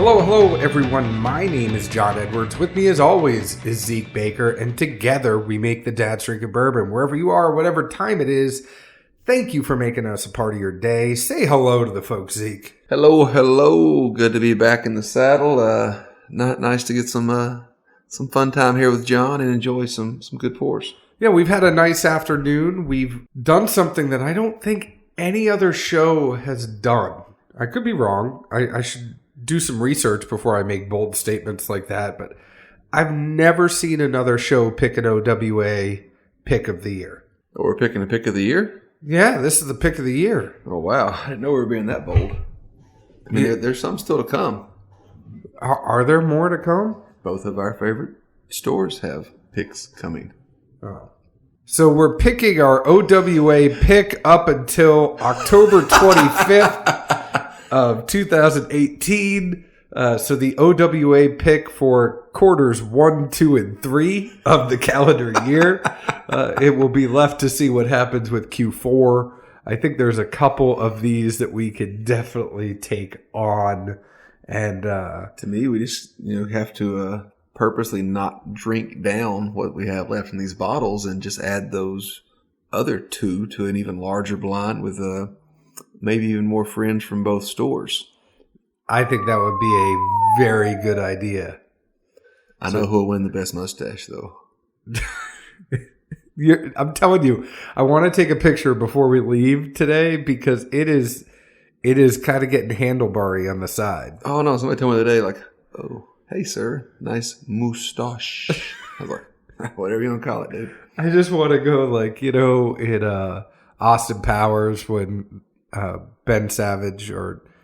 Hello, everyone. My name is John Edwards. With me, as always, is Zeke Baker, and together we make the Dad's Drinking Bourbon. Wherever you are, whatever time it is, thank you for making us a part of your day. Say hello to the folks, Zeke. Hello. Good to be back in the saddle. Nice to get some fun time here with John and enjoy some good pours. Yeah, we've had a nice afternoon. We've done something that I don't think any other show has done. I could be wrong. I should do some research before I make bold statements like that, but I've never seen another show pick an OWA Pick of the Year. Oh, we're picking a Pick of the Year? Yeah, this is the Pick of the Year. Oh, wow. I didn't know we were being that bold. I mean, there's some still to come. Are there more to come? Both of our favorite stores have picks coming. Oh. So we're picking our OWA pick up until October 25th of 2018. So the OWA pick for quarters 1, 2, and 3 of the calendar year. It will be left to see what happens with Q4. I think there's a couple of these that we could definitely take on. And to me, we just have to purposely not drink down what we have left in these bottles and just add those other two to an even larger blind with maybe even more friends from both stores. I think that would be a very good idea. I know who will win the best mustache, though. I'm telling you, I want to take a picture before we leave today because it is kind of getting handlebarry on the side. Oh, no. Somebody told me today, like, oh, hey, sir, nice moustache. I was like, whatever you want to call it, dude. I just want to go in Austin Powers when Ben Savage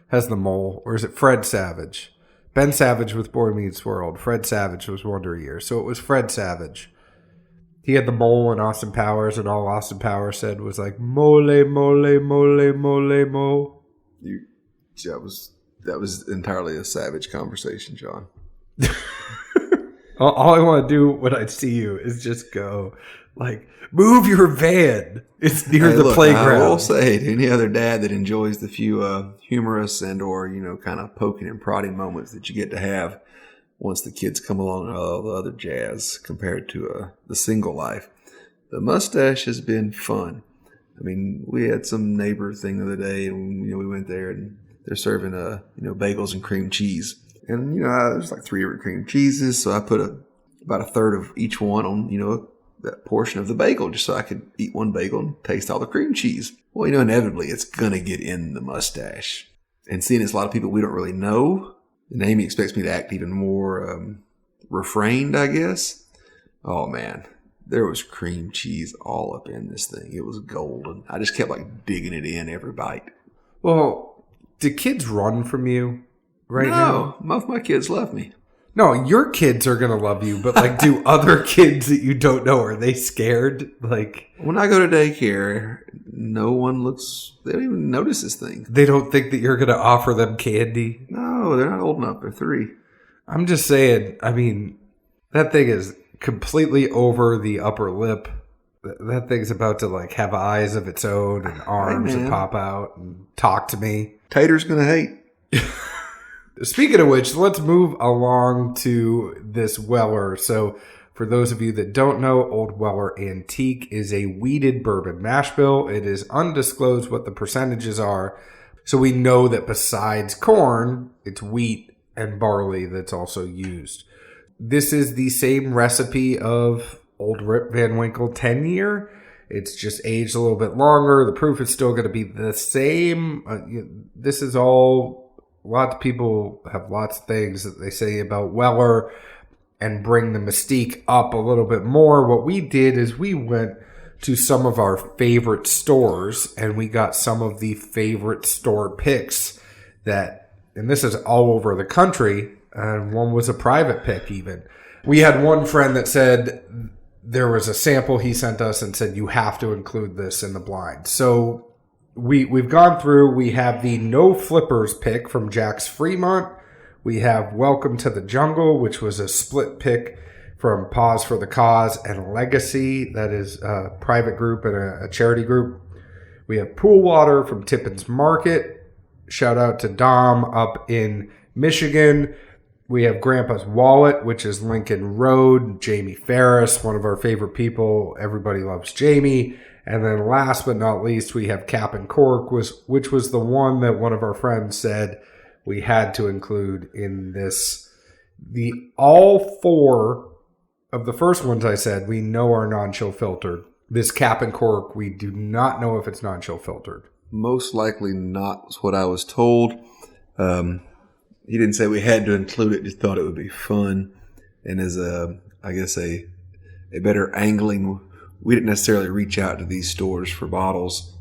has the mole, or is it Fred Savage? Ben Savage with Boy Meets World. Fred Savage was Wonder Years. So it was Fred Savage. He had the mole in Austin Powers, and all Austin Powers said was like, mole, mole, mole, mole, mole. That was entirely a Savage conversation, John. All I want to do when I see you is just go, like, move your van. It's near the playground. I will say to any other dad that enjoys the few humorous and or, kind of poking and prodding moments that you get to have once the kids come along and all the other jazz compared to the single life. The mustache has been fun. I mean, we had some neighbor thing the other day, and we went there, and they're serving bagels and cream cheese. And, there's like 3 different cream cheeses, so I put about a third of each one on, that portion of the bagel just so I could eat one bagel and taste all the cream cheese. Well, inevitably, it's going to get in the mustache. And seeing it's a lot of people we don't really know, and Amy expects me to act even more refrained, I guess. Oh, man. There was cream cheese all up in this thing. It was golden. I just kept, digging it in every bite. Well, do kids run from you right now? No, most of my kids love me. No, your kids are going to love you, but, do other kids that you don't know, are they scared? When I go to daycare, no one they don't even notice this thing. They don't think that you're going to offer them candy? No, they're not old enough. They're 3. I'm just saying, that thing is completely over the upper lip. That thing's about to, have eyes of its own and arms that pop out and talk to me. Tater's going to hate. Speaking of which, let's move along to this Weller. So, for those of you that don't know, Old Weller Antique is a wheated bourbon mash bill. It is undisclosed what the percentages are. So, we know that besides corn, it's wheat and barley that's also used. This is the same recipe of Old Rip Van Winkle 10-year. It's just aged a little bit longer. The proof is still going to be the same. This is all... Lots of people have lots of things that they say about Weller and bring the mystique up a little bit more. What we did is we went to some of our favorite stores and we got some of the favorite store picks and this is all over the country, and one was a private pick even. We had one friend that said there was a sample he sent us and said, you have to include this in the blind. So We've gone through. We have the No Flippers pick from Jack's Fremont. We have Welcome to the Jungle, which was a split pick from Pause for the Cause and Legacy. That is a private group and a charity group. We have Pool Water from Tippins Market. Shout out to Dom up in Michigan. We have Grandpa's Wallet, which is Lincoln Road. Jamie Ferris, one of our favorite people. Everybody loves Jamie. And then last but not least, we have Cap and Cork, which was the one that one of our friends said we had to include in this. All four of the first ones I said we know are non-chill filtered. This Cap and Cork, we do not know if it's non-chill filtered. Most likely not, is what I was told. He didn't say we had to include it, just thought it would be fun. And as a better angling, we didn't necessarily reach out to these stores for bottles.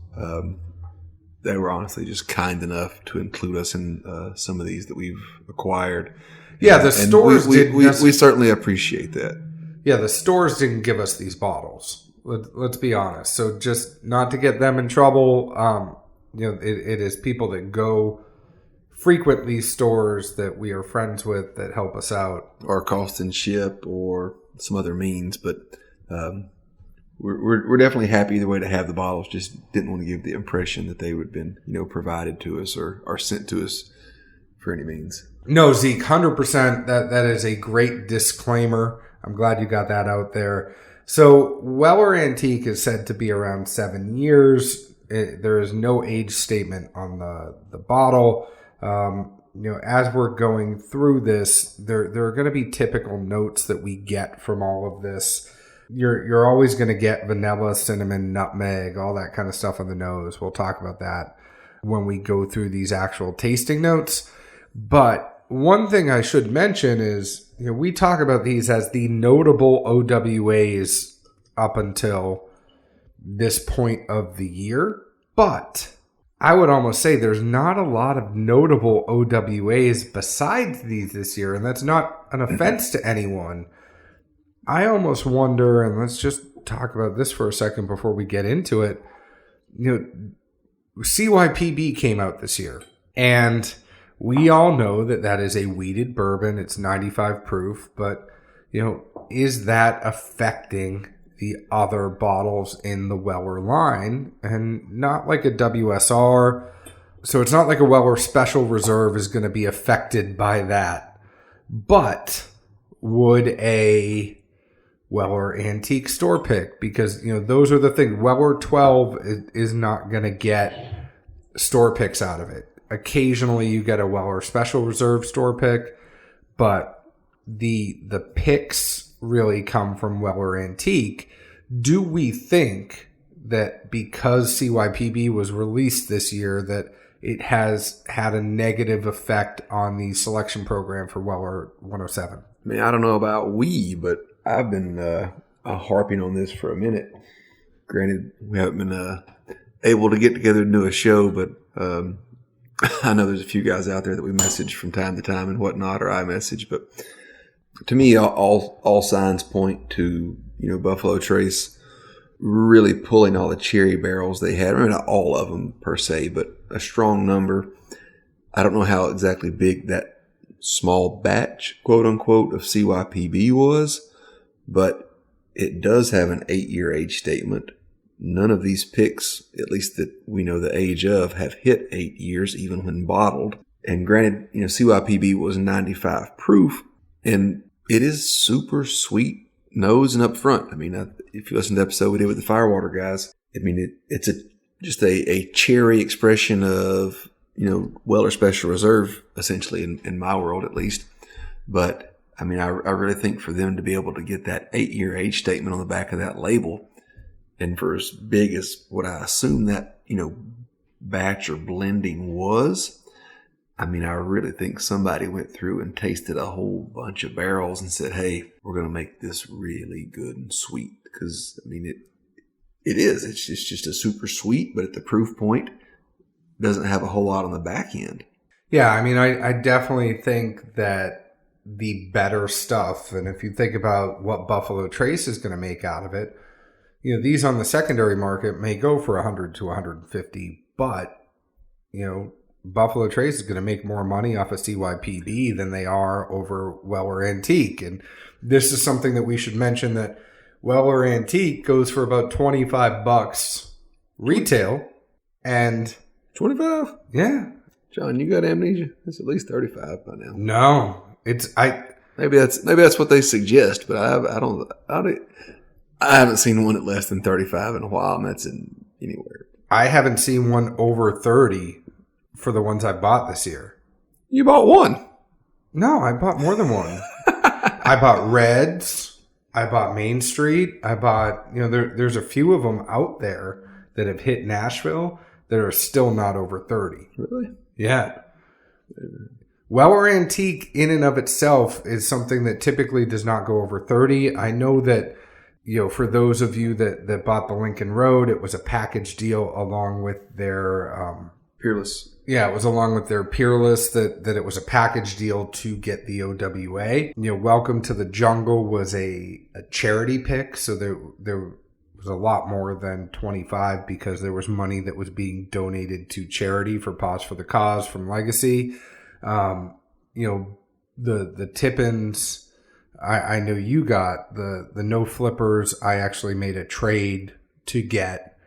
They were honestly just kind enough to include us in some of these that we've acquired. Yeah, the stores we certainly appreciate that. Yeah, the stores didn't give us these bottles. Let's be honest. So just not to get them in trouble, it is people that go frequent these stores that we are friends with that help us out. Or cost and ship or some other means, but we're definitely happy either way to have the bottles. Just didn't want to give the impression that they would have been, provided to us or sent to us for any means. No, Zeke, 100%. That is a great disclaimer. I'm glad you got that out there. So Weller Antique is said to be around 7 years. There is no age statement on the bottle. As we're going through this, there are going to be typical notes that we get from all of this. You're always going to get vanilla, cinnamon, nutmeg, all that kind of stuff on the nose. We'll talk about that when we go through these actual tasting notes. But one thing I should mention is, we talk about these as the notable OWAs up until this point of the year. But I would almost say there's not a lot of notable OWAs besides these this year. And that's not an offense to anyone. I almost wonder, and let's just talk about this for a second before we get into it. CYPB came out this year. And we all know that is a wheated bourbon. It's 95 proof. But, is that affecting the other bottles in the Weller line? And not like a WSR. So it's not like a Weller Special Reserve is going to be affected by that. But would a Weller Antique store pick? Because, those are the things. Weller 12 is not going to get store picks out of it. Occasionally you get a Weller Special Reserve store pick, but the picks really come from Weller Antique. Do we think that because CYPB was released this year that it has had a negative effect on the selection program for Weller 107? I mean, I don't know about but I've been harping on this for a minute. Granted, we haven't been able to get together and do a show, but I know there's a few guys out there that we message from time to time and whatnot, or I message. But to me, all signs point to, Buffalo Trace really pulling all the cherry barrels they had. I mean, not all of them per se, but a strong number. I don't know how exactly big that small batch, quote unquote, of CYPB was, but it does have an 8-year age statement. None of these picks, at least that we know the age of, have hit 8 years, even when bottled. And granted, CYPB was 95 proof, and it is super sweet nose and up front. I mean, if you listen to the episode we did with the Firewater guys, I mean, it's just a cherry expression of, Weller Special Reserve, essentially, in my world at least. But, I mean, I really think for them to be able to get that 8-year age statement on the back of that label, and for as big as what I assume that, batch or blending was, I mean, I really think somebody went through and tasted a whole bunch of barrels and said, hey, we're going to make this really good and sweet. Because, I mean, it is. It's just a super sweet, but at the proof point, doesn't have a whole lot on the back end. Yeah, I mean, I definitely think that the better stuff, and if you think about what Buffalo Trace is going to make out of it, these on the secondary market may go for 100 to 150, but, Buffalo Trace is going to make more money off of CYPB than they are over Weller Antique. And this is something that we should mention, that Weller Antique goes for about $25 retail. And 25? Yeah. John, you got amnesia? It's at least 35 by now. No, Maybe that's what they suggest, but I haven't seen one at less than 35 in a while, and that's in anywhere. I haven't seen one over 30 for the ones I bought this year. You bought one? No, I bought more than one. I bought Reds. I bought Main Street. I bought, there's a few of them out there that have hit Nashville that are still not over 30. Really? Yeah. Weller Antique in and of itself is something that typically does not go over 30. I know that, for those of you that bought the Lincoln Road, it was a package deal along with their Peerless. Yeah, it was along with their Peerless that it was a package deal to get the OWA. Welcome to the Jungle was a charity pick, so there was a lot more than 25 because there was money that was being donated to charity for Pause for the Cause from Legacy. The Tippins, I know you got the no flippers. I actually made a trade to get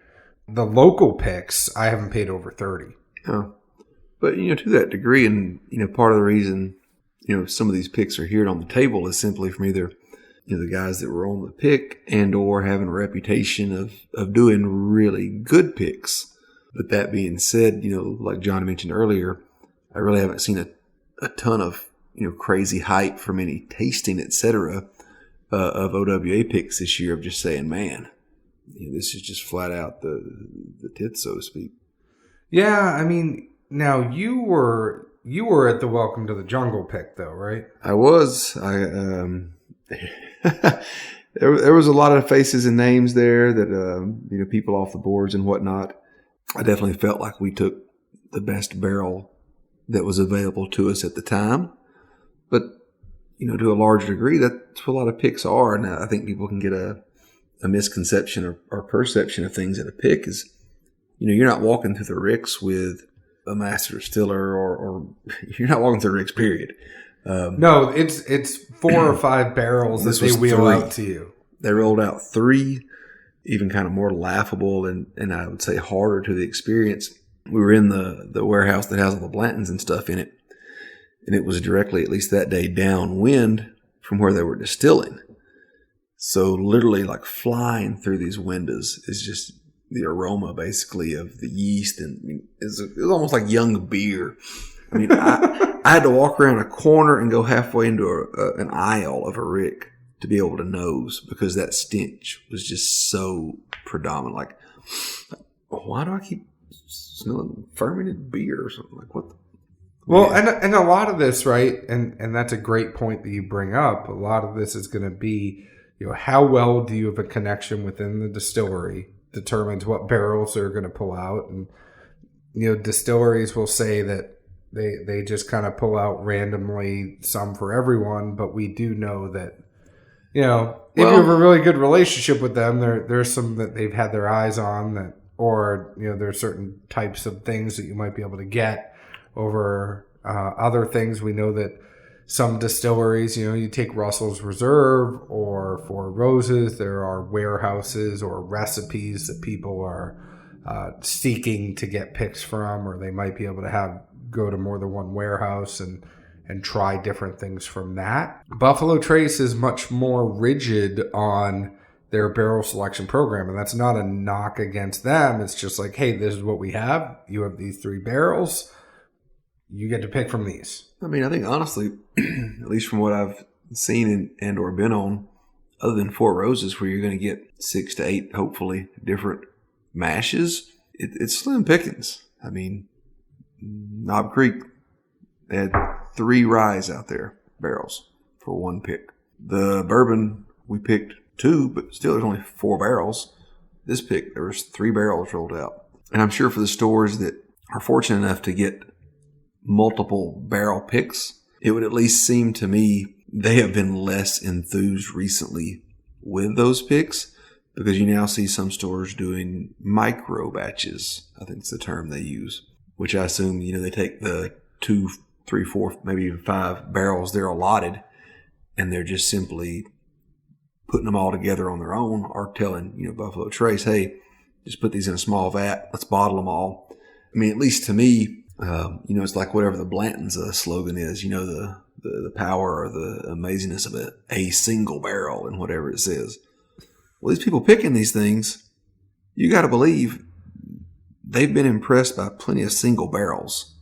the local picks. I haven't paid over 30. Oh. But, to that degree, and, part of the reason, some of these picks are here on the table is simply from either, the guys that were on the pick and or having a reputation of doing really good picks. But that being said, like John mentioned earlier, I really haven't seen a ton of, crazy hype from any tasting, etc. Of OWA picks this year of just saying, man, this is just flat out the tits, so to speak. Yeah, I mean, now you were at the Welcome to the Jungle pick though, right? I was. There was a lot of faces and names there that people off the boards and whatnot. I definitely felt like we took the best barrel that was available to us at the time. But to a large degree, that's what a lot of picks are, and I think people can get a misconception or perception of things at a pick is, you're not walking through the ricks with a master distiller or you're not walking through the ricks, period. No, it's 4 or 5 barrels that they wheel out to you. They rolled out 3, even kind of more laughable and I would say harder to the experience. We were in the warehouse that has all the Blantons and stuff in it. And it was directly, at least that day, downwind from where they were distilling. So literally like flying through these windows is just the aroma basically of the yeast. And it was almost like young beer. I mean, I had to walk around a corner and go halfway into an aisle of a rick to be able to nose because that stench was just so predominant. Like, why do I keep smelling fermented beer or something? Like, what the? Well, and a lot of this, right, and that's a great point that you bring up. A lot of this is going to be, how well do you have a connection within the distillery determines what barrels they're going to pull out. And, distilleries will say that they just kind of pull out randomly some for everyone, but we do know that, if you have a really good relationship with them, there's some that they've had their eyes on that, or, there are certain types of things that you might be able to get over other things. We know that some distilleries, you take Russell's Reserve or Four Roses, there are warehouses or recipes that people are seeking to get picks from, or they might be able to go to more than one warehouse and try different things from that. Buffalo Trace is much more rigid on their barrel selection program, and that's not a knock against them. It's just like, hey, this is what we have. You have these 3 barrels. You get to pick from these. I mean, I think honestly, at least from what I've seen and or been on, other than Four Roses, where you're going to get 6 to 8, hopefully, different mashes, it's slim pickings. I mean, Knob Creek, they had 3 ryes out there, barrels, for 1 pick. The bourbon, we picked 2, but still there's only 4 barrels. This pick, there was 3 barrels rolled out. And I'm sure for the stores that are fortunate enough to get multiple barrel picks, it would at least seem to me they have been less enthused recently with those picks, because you now see some stores doing micro batches. I think it's the term they use, which I assume, they take the 2, 3, 4, maybe even 5 barrels they're allotted, and they're just simply putting them all together on their own, or telling, Buffalo Trace, hey, just put these in a small vat, let's bottle them all. I mean, at least to me, It's like whatever the Blanton's slogan is, the power or the amazingness of a single barrel and whatever it says. Well, these people picking these things, you got to believe they've been impressed by plenty of single barrels.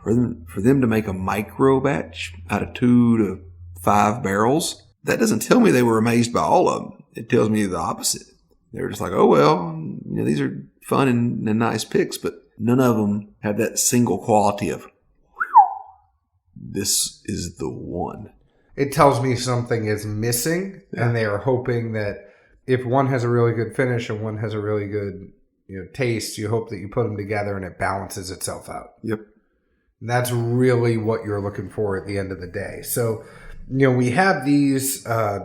For them to make a micro batch out of 2 to 5 barrels, that doesn't tell me they were amazed by all of them. It tells me the opposite. They were just like, oh, well, these are fun and nice picks, but none of them have that single quality of, this is the one. It tells me something is missing, and they are hoping that if one has a really good finish and one has a really good taste, you hope that you put them together and it balances itself out. Yep. And that's really what you're looking for at the end of the day. So, we have these, I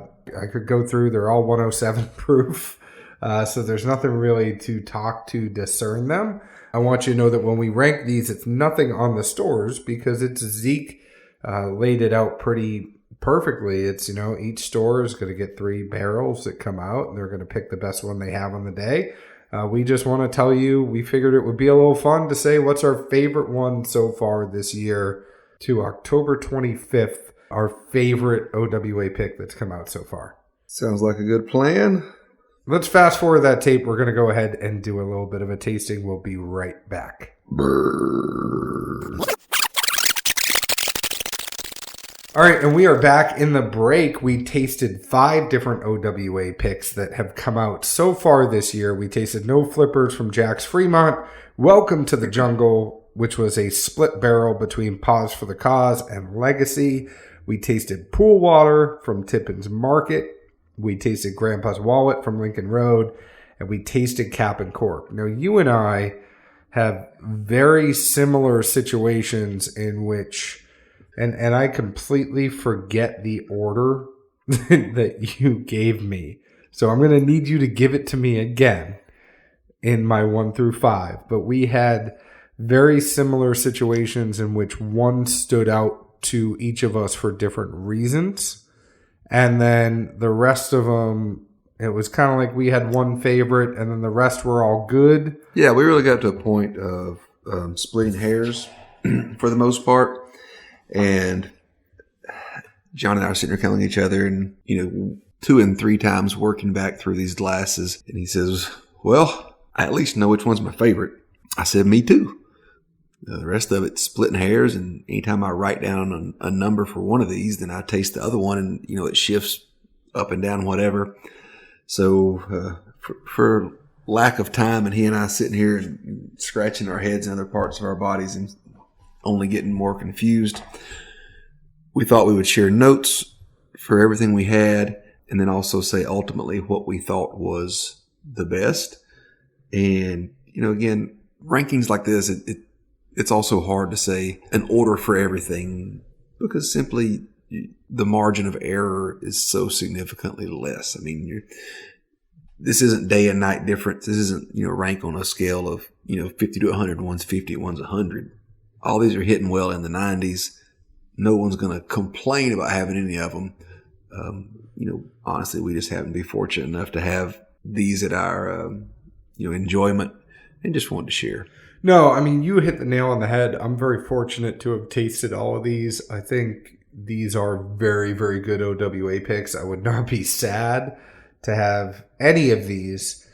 could go through, they're all 107 proof. So there's nothing really to talk to discern them. I want you to know that when we rank these, it's nothing on the stores because Zeke laid it out pretty perfectly. It's, each store is going to get 3 barrels that come out and they're going to pick the best one they have on the day. We just want to tell you, we figured it would be a little fun to say what's our favorite one so far this year to October 25th, our favorite OWA pick that's come out so far. Sounds like a good plan. Let's fast forward that tape. We're going to go ahead and do a little bit of a tasting. We'll be right back. All right, and we are back in the break. We tasted 5 different OWA picks that have come out so far this year. We tasted No Flippers from Jack's Fremont, Welcome to the Jungle, which was a split barrel between Pause for the Cause and Legacy. We tasted Pool Water from Tippins Market. We tasted Grandpa's Wallet from Lincoln Road, and we tasted Cap and Cork. Now, you and I have very similar situations in which... And I completely forget the order that you gave me. So I'm going to need you to give it to me again in my 1 through 5. But we had very similar situations in which one stood out to each of us for different reasons. And then the rest of them, it was kind of like we had one favorite and then the rest were all good. Yeah, we really got to a point of splitting hairs for the most part. And John and I are sitting there counting each other and, 2 and 3 times working back through these glasses. And he says, well, I at least know which one's my favorite. I said, me too. The rest of it's splitting hairs. And anytime I write down a number for one of these, then I taste the other one and, it shifts up and down, whatever. So for lack of time and he and I sitting here and scratching our heads in other parts of our bodies and only getting more confused, we thought we would share notes for everything we had and then also say ultimately what we thought was the best. And, again, rankings like this, it's also hard to say an order for everything because simply the margin of error is so significantly less. I mean, this isn't day and night difference. This isn't, rank on a scale of, 50 to 100. One's 50, one's 100. All these are hitting well in the 90s. No one's going to complain about having any of them. Honestly, we just happen to be fortunate enough to have these at our, enjoyment and just wanted to share. No, I mean, you hit the nail on the head. I'm very fortunate to have tasted all of these. I think these are very, very good OWA picks. I would not be sad to have any of these.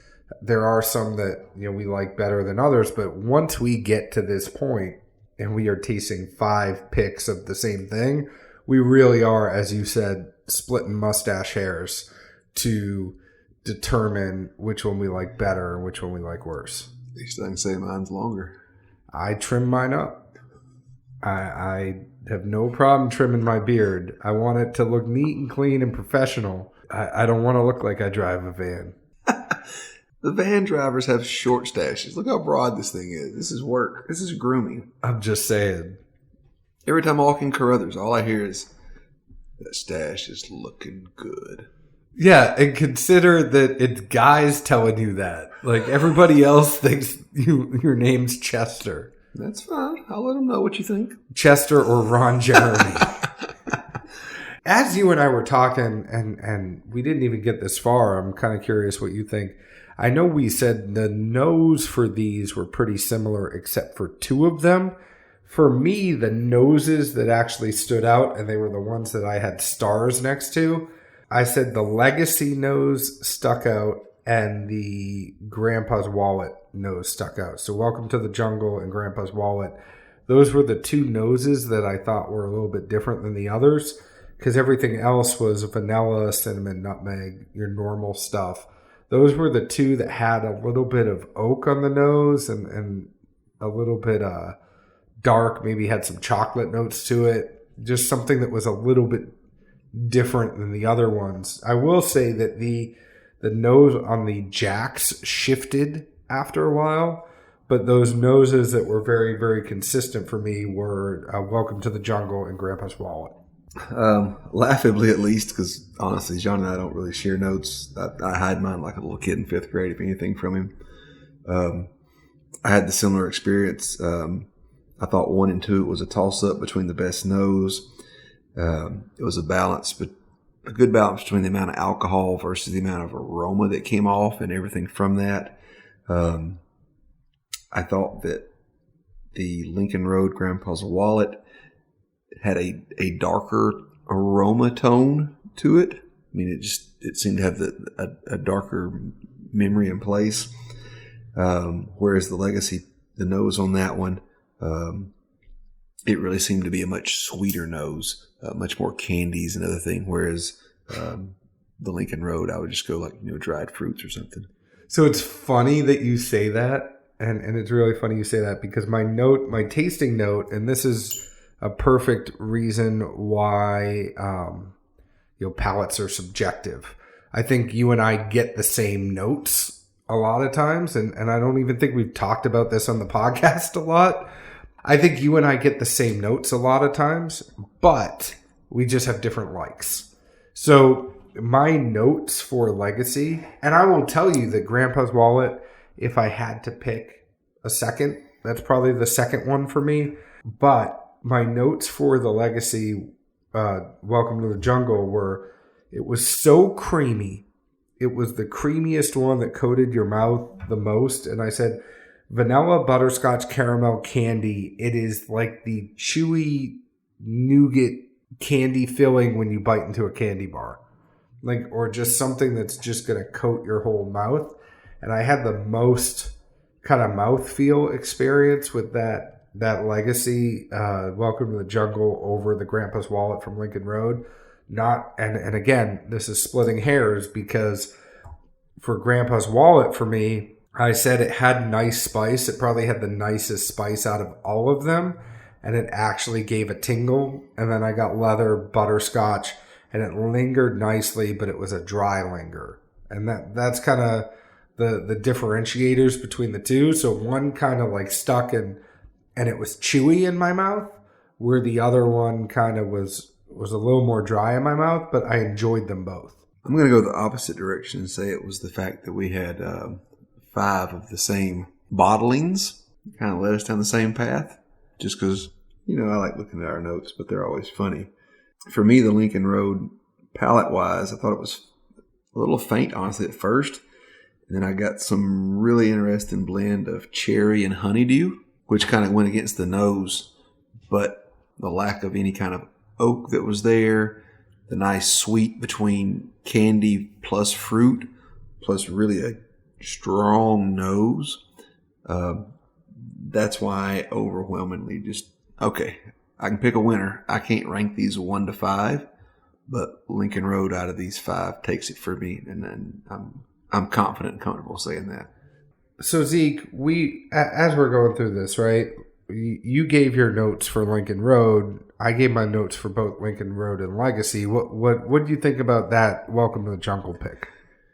There are some that, we like better than others, but once we get to this point, and we are tasting 5 picks of the same thing, we really are, as you said, splitting mustache hairs to determine which one we like better and which one we like worse. At least I can say mine's longer. I trim mine up. I have no problem trimming my beard. I want it to look neat and clean and professional. I don't want to look like I drive a van. The van drivers have short stashes. Look how broad this thing is. This is work. This is grooming. I'm just saying. Every time I walk in Carruthers, all I hear is, that stash is looking good. Yeah, and consider that it's guys telling you that. Like, everybody else thinks your name's Chester. That's fine. I'll let them know what you think. Chester or Ron Jeremy. As you and I were talking, and we didn't even get this far, I'm kind of curious what you think. I know we said the nose for these were pretty similar except for 2 of them. For me, the noses that actually stood out, and they were the ones that I had stars next to, I said the Legacy nose stuck out and the Grandpa's Wallet nose stuck out. So Welcome to the Jungle and Grandpa's Wallet, those were the two noses that I thought were a little bit different than the others, because everything else was vanilla, cinnamon, nutmeg, your normal stuff. Those were the two that had a little bit of oak on the nose and a little bit dark, maybe had some chocolate notes to it. Just something that was a little bit different than the other ones. I will say that the nose on the Jacks shifted after a while, but those noses that were very, very consistent for me were Welcome to the Jungle and Grandpa's Wallet. Laughably, at least, because honestly, John and I don't really share notes. I hide mine like a little kid in 5th grade, if anything, from him. I had the similar experience. I thought 1 and 2 was a toss-up between the best nose. It was a good balance between the amount of alcohol versus the amount of aroma that came off and everything from that. I thought that the Lincoln Road Grandpa's Wallet had a darker aroma tone to it. I mean, it seemed to have a darker memory in place. Whereas the Legacy, the nose on that one, it really seemed to be a much sweeter nose, much more candies and other thing. Whereas the Lincoln Road, I would just go like, dried fruits or something. So it's funny that you say that. And it's really funny you say that, because my tasting note, and this is a perfect reason why palates are subjective. I think you and I get the same notes a lot of times, and I don't even think we've talked about this on the podcast a lot. I think you and I get the same notes a lot of times, but we just have different likes. So my notes for Legacy, and I will tell you that Grandpa's Wallet, if I had to pick a second, that's probably the second one for me. But my notes for the Legacy Welcome to the Jungle were, it was so creamy. It was the creamiest one that coated your mouth the most. And I said, vanilla, butterscotch, caramel, candy. It is like the chewy nougat candy filling when you bite into a candy bar. Or just something that's just going to coat your whole mouth. And I had the most kind of mouthfeel experience with that Legacy Welcome to the Jungle over the Grandpa's Wallet from Lincoln Road. And again, this is splitting hairs, because for Grandpa's Wallet, for me, I said it had nice spice. It probably had the nicest spice out of all of them, and it actually gave a tingle. And then I got leather, butterscotch, and it lingered nicely, but it was a dry linger. And that's kind of the differentiators between the two. So one kind of like stuck and it was chewy in my mouth, where the other one kind of was a little more dry in my mouth, but I enjoyed them both. I'm going to go the opposite direction and say it was the fact that we had 5 of the same bottlings. Kind of led us down the same path, just because, I like looking at our notes, but they're always funny. For me, the Lincoln Road, palate-wise, I thought it was a little faint, honestly, at first. And then I got some really interesting blend of cherry and honeydew, which kind of went against the nose, but the lack of any kind of oak that was there, the nice sweet between candy plus fruit, plus really a strong nose. That's why I overwhelmingly okay, I can pick a winner. I can't rank these 1 to 5, but Lincoln Road out of these 5 takes it for me, and then I'm confident and comfortable saying that. So Zeke, as we're going through this, right? You gave your notes for Lincoln Road. I gave my notes for both Lincoln Road and Legacy. What do you think about that Welcome to the Jungle pick?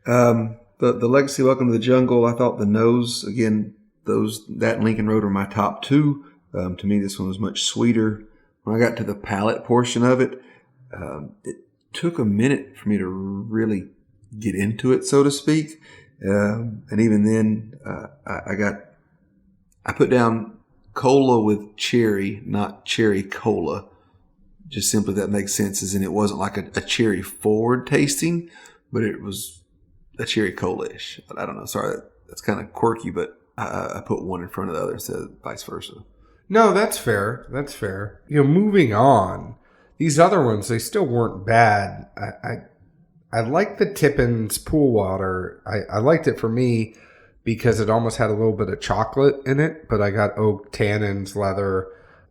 The Legacy Welcome to the Jungle, I thought the nose, again, that and Lincoln Road were my top 2. To me, this one was much sweeter. When I got to the palate portion of it, it took a minute for me to really get into it, so to speak. And even then, I put down cola with cherry, not cherry cola. Just simply that makes sense, as in it wasn't like a cherry forward tasting, but it was a cherry cola-ish. I don't know. Sorry, that's kind of quirky, but I put one in front of the other instead of vice versa. No, that's fair. That's fair. Moving on, these other ones, they still weren't bad. I like the Tippins pool water. I liked it for me because it almost had a little bit of chocolate in it, but I got oak, tannins, leather,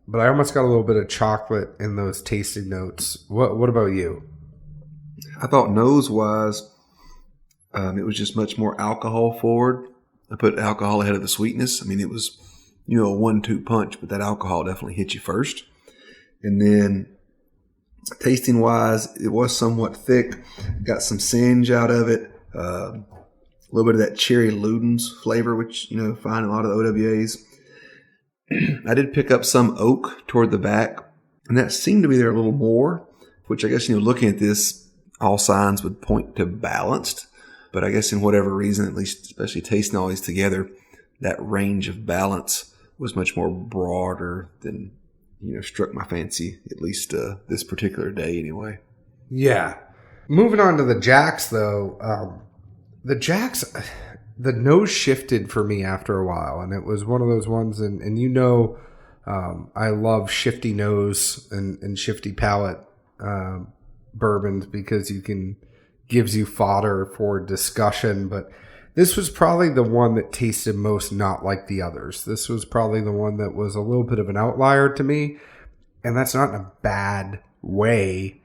but I almost got a little bit of chocolate in those tasting notes. What about you? I thought nose-wise, it was just much more alcohol forward. I put alcohol ahead of the sweetness. I mean, it was, a 1-2 punch, but that alcohol definitely hit you first. And then tasting-wise, it was somewhat thick. Got some singe out of it. A little bit of that cherry Ludens flavor, which, find in a lot of the OWAs. I did pick up some oak toward the back, and that seemed to be there a little more, which I guess, looking at this, all signs would point to balanced. But I guess in whatever reason, at least especially tasting all these together, that range of balance was much more broader than, struck my fancy, at least this particular day anyway. Yeah. Moving on to the Jacks, though. The Jacks, the nose shifted for me after a while, and it was one of those ones, and I love shifty nose and shifty palate bourbons because gives you fodder for discussion, but this was probably the one that tasted most not like the others. This was probably the one that was a little bit of an outlier to me, and that's not in a bad way.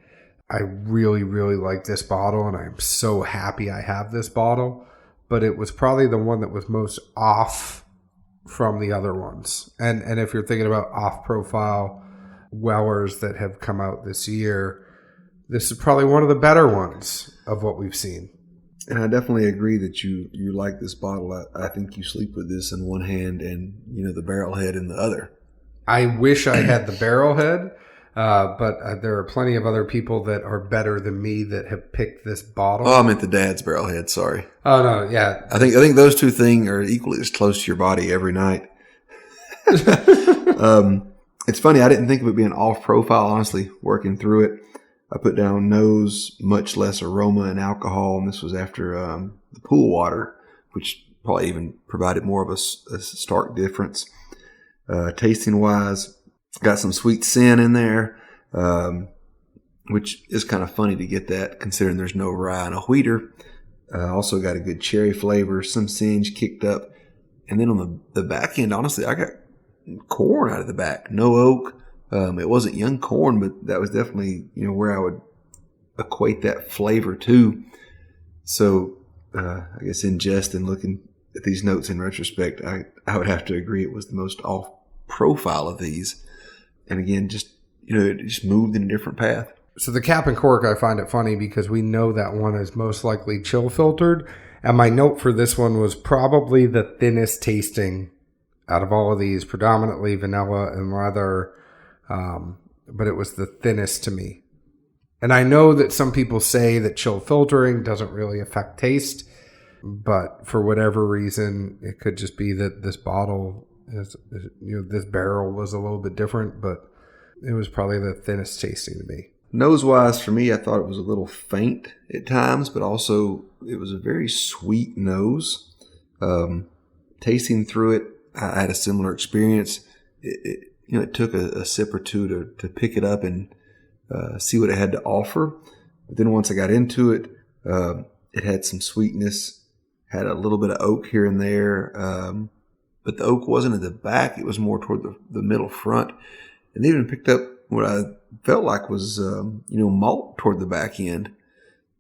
I really, really like this bottle, and I'm so happy I have this bottle, but it was probably the one that was most off from the other ones. And if you're thinking about off-profile Wellers that have come out this year, this is probably one of the better ones of what we've seen. And I definitely agree that you like this bottle. I think you sleep with this in one hand and, the barrel head in the other. I wish I had the barrel head, but there are plenty of other people that are better than me that have picked this bottle. Oh, I meant the dad's barrel head. Sorry. Oh, no, yeah. I think those two things are equally as close to your body every night. It's funny. I didn't think of it being off profile, honestly, working through it. I put down nose, much less aroma and alcohol, and this was after the pool water, which probably even provided more of a stark difference. Tasting-wise, got some sweet sin in there, which is kind of funny to get that, considering there's no rye and a wheater. Also got a good cherry flavor, some singe kicked up. And then on the back end, honestly, I got corn out of the back, no oak. It wasn't young corn, but that was definitely, where I would equate that flavor to. So, I guess in jest and looking at these notes in retrospect, I would have to agree it was the most off profile of these. And again, just, it just moved in a different path. So the cap and cork, I find it funny because we know that one is most likely chill filtered. And my note for this one was probably the thinnest tasting out of all of these, predominantly vanilla and leather. But it was the thinnest to me. And I know that some people say that chill filtering doesn't really affect taste, but for whatever reason, it could just be that this bottle is, this barrel was a little bit different, but it was probably the thinnest tasting to me. Nose-wise, for me, I thought it was a little faint at times, but also it was a very sweet nose. Tasting through it, I had a similar experience. It took a sip or two to pick it up and see what it had to offer. But then once I got into it, it had some sweetness, had a little bit of oak here and there. But the oak wasn't at the back. It was more toward the middle front. And they even picked up what I felt like was, malt toward the back end.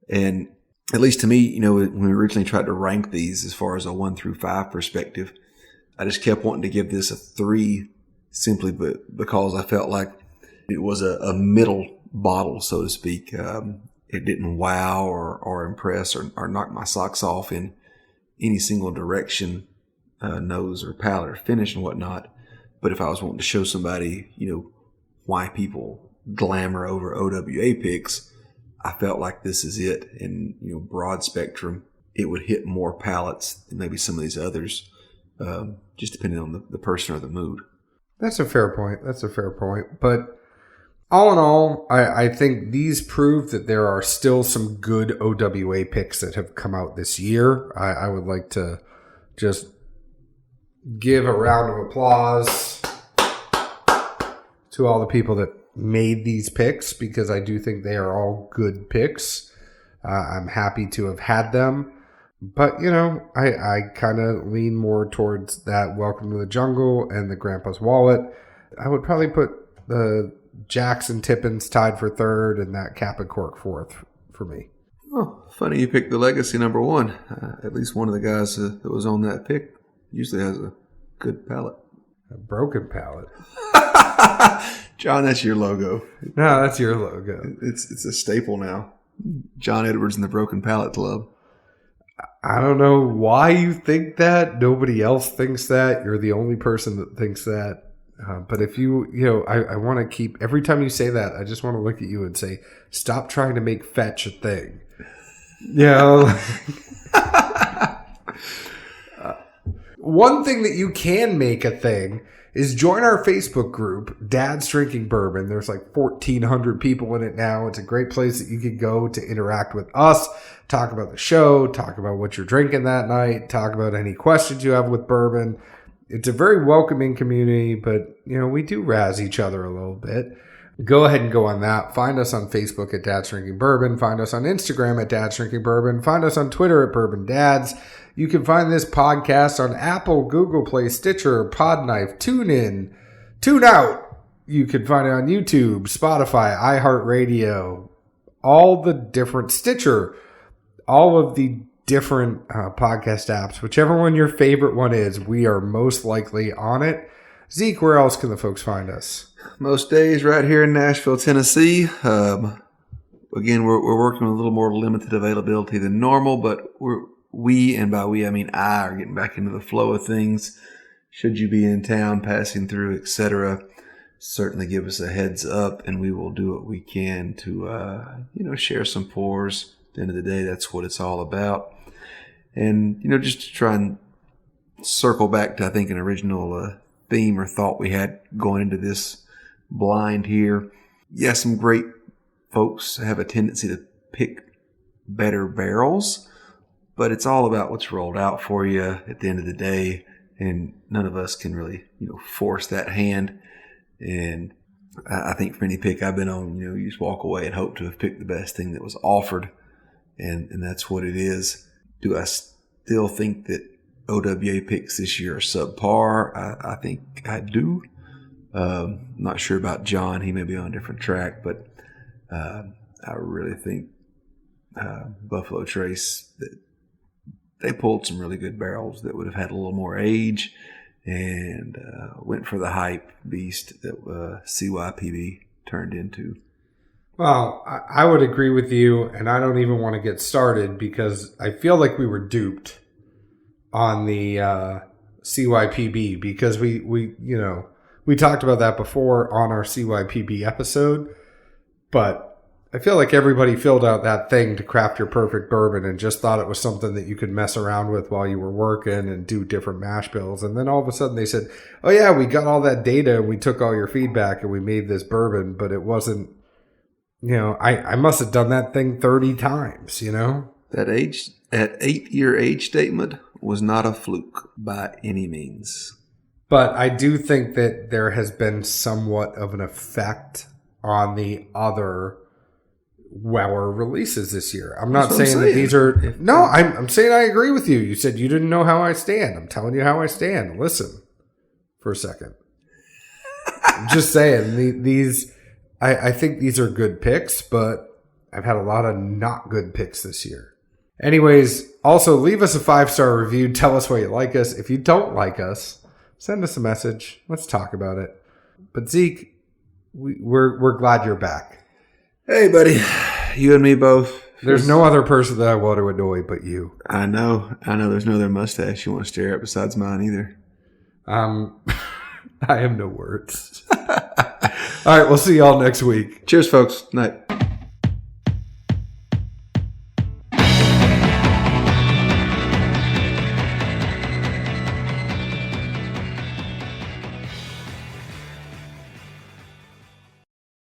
And at least to me, when we originally tried to rank these as far as a 1 through 5 perspective, I just kept wanting to give this a 3 simply because I felt like it was a middle bottle, so to speak. It didn't wow or impress or knock my socks off in any single direction, nose or palate or finish and whatnot. But if I was wanting to show somebody, why people glamour over OWA Picks, I felt like this is it. And, broad spectrum, it would hit more palates than maybe some of these others, just depending on the person or the mood. That's a fair point. But all in all, I think these prove that there are still some good OWA picks that have come out this year. I would like to just give a round of applause to all the people that made these picks, because I do think they are all good picks. I'm happy to have had them. But, you know, I kind of lean more towards that Welcome to the Jungle and the Grandpa's Wallet. I would probably put the Jacks and Tippins tied for third and that Cap and Cork fourth for me. Oh, funny you picked the Legacy number one. At least one of the guys that was on that pick usually has a good palate. A broken palate. John, that's your logo. No, that's your logo. It's a staple now. John Edwards and the Broken Palate Club. I don't know why you think that. Nobody else thinks that. You're the only person that thinks that. But if I want to keep, every time you say that, I just want to look at you and say, stop trying to make fetch a thing. You know? One thing that you can make a thing is join our Facebook group, Dad's Drinking Bourbon. There's like 1,400 people in it now. It's a great place that you can go to interact with us, talk about the show, talk about what you're drinking that night, talk about any questions you have with bourbon. It's a very welcoming community, but, you know, we do razz each other a little bit. Go ahead and go on that. Find us on Facebook at Dad's Drinking Bourbon. Find us on Instagram at Dad's Drinking Bourbon. Find us on Twitter at Bourbon Dads. You can find this podcast on Apple, Google Play, Stitcher, Podknife, TuneIn, TuneOut. You can find it on YouTube, Spotify, iHeartRadio, all the different Stitcher, all of the different podcast apps. Whichever one your favorite one is, we are most likely on it. Zeke, where else can the folks find us? Most days right here in Nashville, Tennessee. Again, we're working with a little more limited availability than normal, but and by we I mean I, are getting back into the flow of things. Should you be in town, passing through, etc., certainly give us a heads up, and we will do what we can to share some pours. At the end of the day, that's what it's all about. And just to try and circle back to, I think, an original theme or thought we had going into this blind here. Yeah, some great folks have a tendency to pick better barrels, but it's all about what's rolled out for you at the end of the day, and none of us can really force that hand. And I think for any pick I've been on, you just walk away and hope to have picked the best thing that was offered, and that's what it is. Do I still think that OWA picks this year are subpar? I think I do. Not sure about John. He may be on a different track, but I really think Buffalo Trace, they pulled some really good barrels that would have had a little more age, and went for the hype beast that CYPB turned into. Well, I would agree with you, and I don't even want to get started because I feel like we were duped on the CYPB, because we talked about that before on our CYPB episode, but I feel like everybody filled out that thing to craft your perfect bourbon and just thought it was something that you could mess around with while you were working and do different mash bills. And then all of a sudden they said, oh yeah, we got all that data and we took all your feedback and we made this bourbon, but it wasn't, I must have done that thing 30 times, That 8-year age statement was not a fluke by any means. But I do think that there has been somewhat of an effect on the other Weller releases this year. I'm not saying that these are... No, I'm saying I agree with you. You said you didn't know how I stand. I'm telling you how I stand. Listen for a second. I'm just saying, these... I think these are good picks, but I've had a lot of not good picks this year. Anyways, also leave us a 5-star review. Tell us why you like us. If you don't like us, send us a message. Let's talk about it. But Zeke, we're glad you're back. Hey, buddy. You and me both. There's no other person that I want to annoy but you. I know. There's no other mustache you want to stare at besides mine either. I have no words. All right, we'll see y'all next week. Cheers, folks. Night.